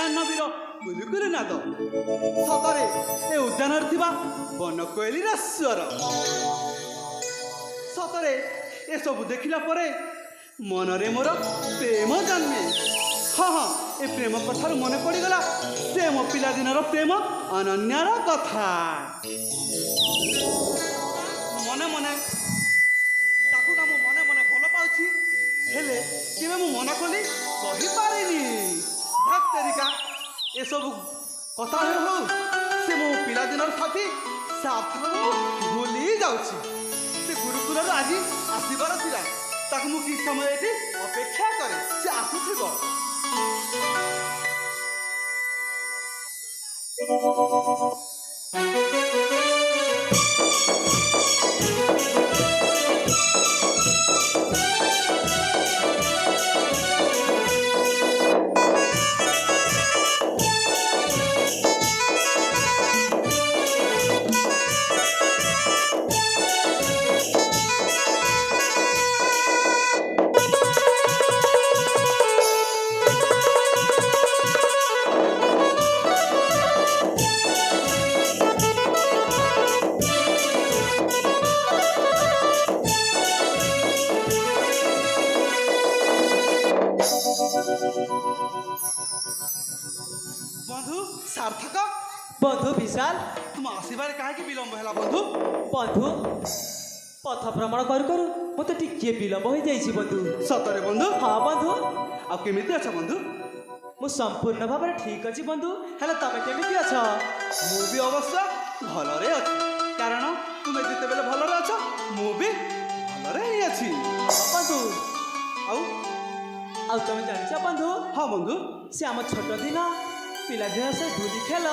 ଜାହ୍ନବୀର କୁଲୁକୁଲୁ ନାଦ ସତରେ ଏ ଉଦ୍ୟାନରେ ଥିବା ବନକୋଇଲିର ସ୍ୱର। ସତରେ ଏସବୁ ଦେଖିଲା ପରେ ମନରେ ମୋର ପ୍ରେମ ଜନ୍ମେ। ହଁ ହଁ, ଏ ପ୍ରେମ କଥାରୁ ମନେ ପଡ଼ିଗଲା ସେ ମୋ ପିଲାଦିନର ପ୍ରେମ ଅନନ୍ୟାର କଥା। ମନେ ମନେ ତାକୁ ନା ମୁଁ ମନେ ମନେ ଭଲ ପାଉଛି, ହେଲେ କେବେ ମୁଁ ମନ ଖୋଲି କହିପାରିନି। ଧାକ୍ତେରିକା, ଏସବୁ କଥା ହଉ ସେ ମୋ ପିଲାଦିନର ସାଥୀ ସାର୍ଥକକୁ ଭୁଲି ଯାଉଛି। ସେ ଗୁରୁକୁଳରୁ ଆଜି ଆସିବାର ଥିଲା, ତାକୁ ମୁଁ କିଛି ସମୟ ଏଠି ଅପେକ୍ଷା କରେ, ସେ ଆସୁଥିବ। ବନ୍ଧୁ ସାର୍ଥକ, ବନ୍ଧୁ ବିଶାଲ, ତୁମ ଆସିବାରେ କାହିଁକି ବିଳମ୍ବ ହେଲା ବନ୍ଧୁ? ବନ୍ଧୁ ପଥ ଭ୍ରମଣ କରୁ କରୁ ମୋତେ ଟିକିଏ ବିଳମ୍ବ ହୋଇଯାଇଛି ବନ୍ଧୁ। ସତରେ ବନ୍ଧୁ? ହଁ ବନ୍ଧୁ, ଆଉ କେମିତି ଅଛ ବନ୍ଧୁ? ମୁଁ ସମ୍ପୂର୍ଣ୍ଣ ଭାବରେ ଠିକ୍ ଅଛି ବନ୍ଧୁ, ହେଲେ ତମେ କେମିତି ଅଛ? ମୁଁ ବି ଅବଶ୍ୟ ଭଲରେ ଅଛି, କାରଣ ତୁମେ ଯେତେବେଳେ ଭଲରେ ଅଛ ମୁଁ ବି ଭଲରେ ହିଁ ଅଛି। ହଁ ବନ୍ଧୁ, ଆଉ ଆଉ ତମେ ଜାଣିଛ ବନ୍ଧୁ, ହଁ ବନ୍ଧୁ। ସେ ଆମ ଛୋଟ ଦିନ ପିଲାଦିନ ସେ ଧୂଳି ଖେଳ,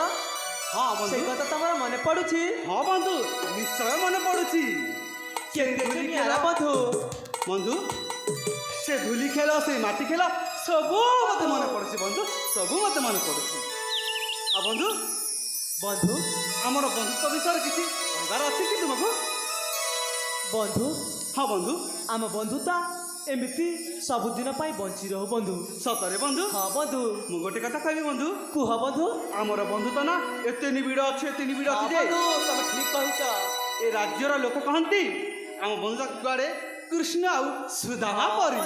ହଁ ସେ ବନ୍ଧୁ। କଥା ତମର ମନେ ପଡୁଛି? ହଁ ବନ୍ଧୁ, ନିଶ୍ଚୟ ମନେ ପଡୁଛି। ସେ ଧୂଳି ଖେଳ ବନ୍ଧୁ, ବନ୍ଧୁ, ସେ ଧୂଳି ଖେଳ, ସେ ମାଟି ଖେଳ ସବୁ ମତେ ମନେ ପଡୁଛି ବନ୍ଧୁ, ସବୁ ମତେ ମନେ ପଡୁଛି। ଆଉ ବନ୍ଧୁ, ବନ୍ଧୁ ଆମର ବନ୍ଧୁତ୍ୱ ବିଷୟରେ କିଛି କହିବାର ଅଛି କି ତୁମକୁ? ବନ୍ଧୁ, ହଁ ବନ୍ଧୁ। ଆମ ବନ୍ଧୁତା ଏମିତି ସବୁଦିନ ପାଇଁ ବଞ୍ଚି ରହୁ ବନ୍ଧୁ। ସତରେ ବନ୍ଧୁ? ହଁ ବନ୍ଧୁ। ମୁଁ ଗୋଟେ କଥା କହିବି ବନ୍ଧୁ, କୁହ ବନ୍ଧୁ। ଆମର ବନ୍ଧୁତା ନା ଏତେ ନିବିଡ଼ ଅଛି, ଏତେ ନିବିଡ଼ ଅଛି ଯେ ତମେ ଠିକ୍ କହୁଛ। ଏ ରାଜ୍ୟର ଲୋକ କହନ୍ତି ଆମ ବନ୍ଧୁତା କୁଆଡ଼େ କୃଷ୍ଣ ଆଉ ସୁଦାମା ପରି।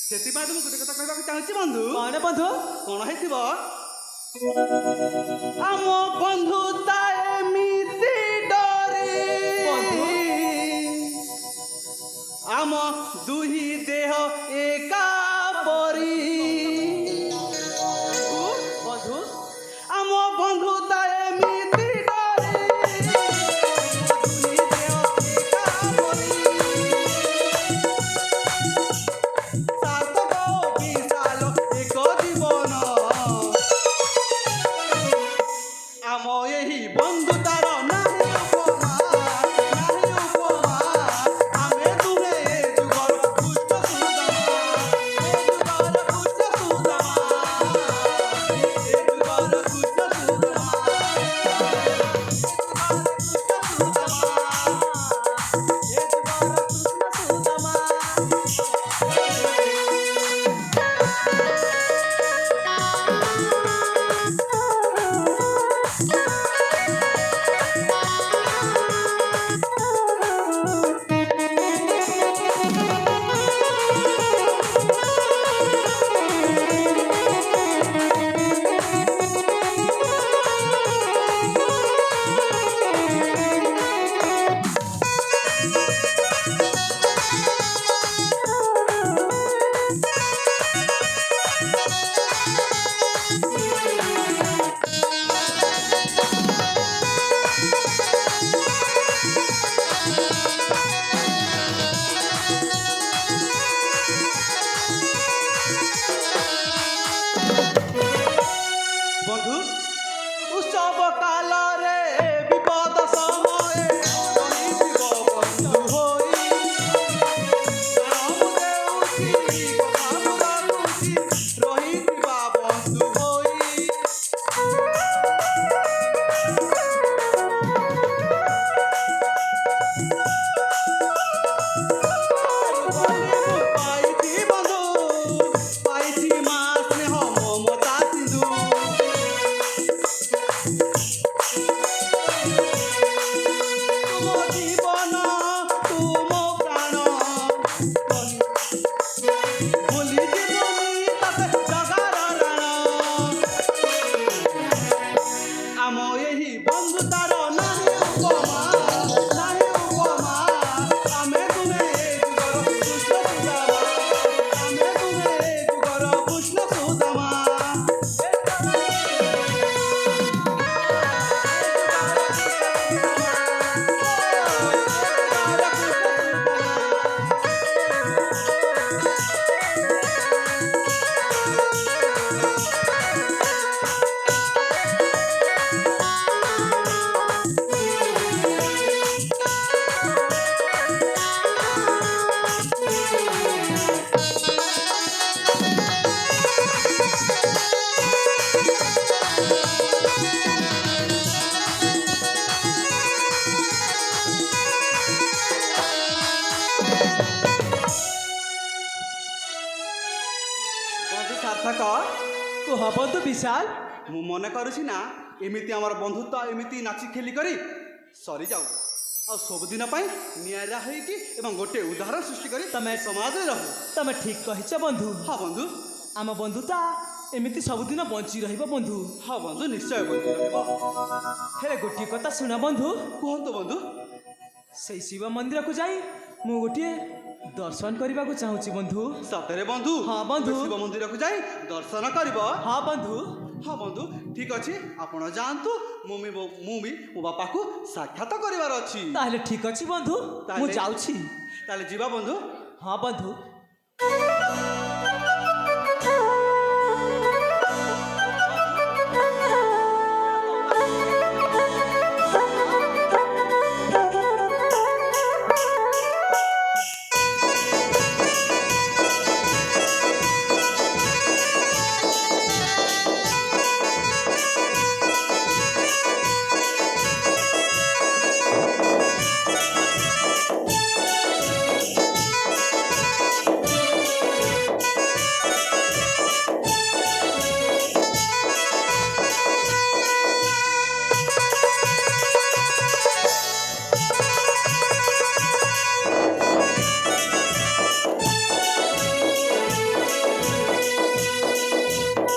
ସେଥିପାଇଁ ତ ମୁଁ ଗୋଟେ କଥା କହିବାକୁ ଚାହୁଁଛି ବନ୍ଧୁ। କଣ ବନ୍ଧୁ? କ'ଣ ହେଇଥିବ, ଆମ ବନ୍ଧୁତା ଏମିତି ଡରେ ବନ୍ଧୁ, ଆମ ଦୁହି ଦେହ ଏକା ପରି। ବନ୍ଧୁ, ଆମ ବନ୍ଧୁତା ଏମିତି ଡରେ, ଦୁହି ଦେହ ଏକା ପରି। ସାର୍ଥକ ବିଶାଲ ଏକ ଜୀବନ, ଆମ ଏହି ହଁ ବନ୍ଧୁ ବିଶାଲ, ମୁଁ ମନେ କରୁଛି ନା ଏମିତି ଆମର ବନ୍ଧୁତ୍ୱ ଏମିତି ନାଚି ଖେଳି କରି ସରିଯାଉ ଆଉ ସବୁଦିନ ପାଇଁ ନିଆରା ହେଇକି ଏବଂ ଗୋଟେ ଉଦାହରଣ ସୃଷ୍ଟି କରି ତମେ ସମାଜରେ ରହୁ। ତମେ ଠିକ କହିଛ ବନ୍ଧୁ। ହଁ ବନ୍ଧୁ, ଆମ ବନ୍ଧୁତା ଏମିତି ସବୁଦିନ ବଞ୍ଚି ରହିବ ବନ୍ଧୁ। ହଁ ବନ୍ଧୁ, ନିଶ୍ଚୟ ବନ୍ଧୁ ରହିବ। ହେଲେ ଗୋଟିଏ କଥା ଶୁଣ ବନ୍ଧୁ, କୁହନ୍ତୁ ବନ୍ଧୁ। ସେଇ ଶିବ ମନ୍ଦିରକୁ ଯାଇ ମୁଁ ଗୋଟିଏ ଦର୍ଶନ କରିବାକୁ ଚାହୁଁଛି ବନ୍ଧୁ। ସତରେ ବନ୍ଧୁ? ହଁ ବନ୍ଧୁ। ତୁମେ ଶିବ ମନ୍ଦିରକୁ ଯାଇ ଦର୍ଶନ କରିବ? ହଁ ବନ୍ଧୁ। ହଁ ବନ୍ଧୁ, ଠିକ ଅଛି, ଆପଣ ଯାଆନ୍ତୁ। ମୁଁ ବି ମୋ ବାପାକୁ ସାକ୍ଷାତ କରିବାର ଅଛି। ତାହେଲେ ଠିକ ଅଛି ବନ୍ଧୁ, ମୁଁ ତାହେଲେ- ଯାଉଛି। ତାହେଲେ ଯିବା ବନ୍ଧୁ। ହଁ ବନ୍ଧୁ।